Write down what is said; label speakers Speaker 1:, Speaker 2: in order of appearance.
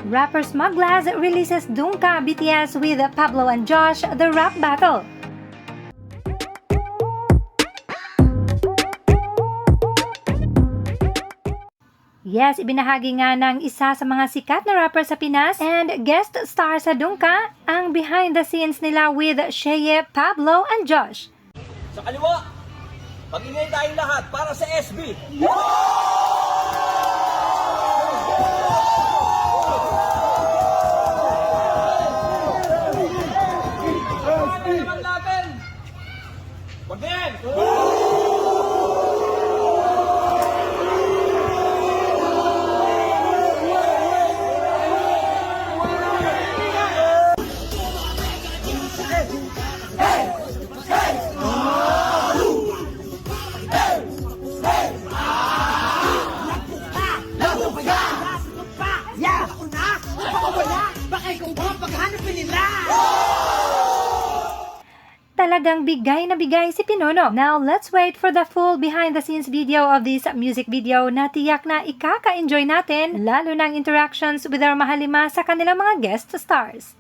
Speaker 1: Rapper Smugglas releases Dungka BTS with Pablo and Josh, the rap battle. Yes, ibinahagi nga ng isa sa mga sikat na rapper sa Pinas and guest star sa Dungka ang behind the scenes nila with Sheye, Pablo, and Josh.
Speaker 2: Sa kaliwa, mag-ingay tayong lahat para sa SB. Naman natin. Wag na yan.
Speaker 1: Talagang bigay na bigay si Pinono. Now, let's wait for the full behind-the-scenes video of this music video na tiyak na ikaka-enjoy natin, lalo ng interactions with our mahalima sa kanilang mga guest stars.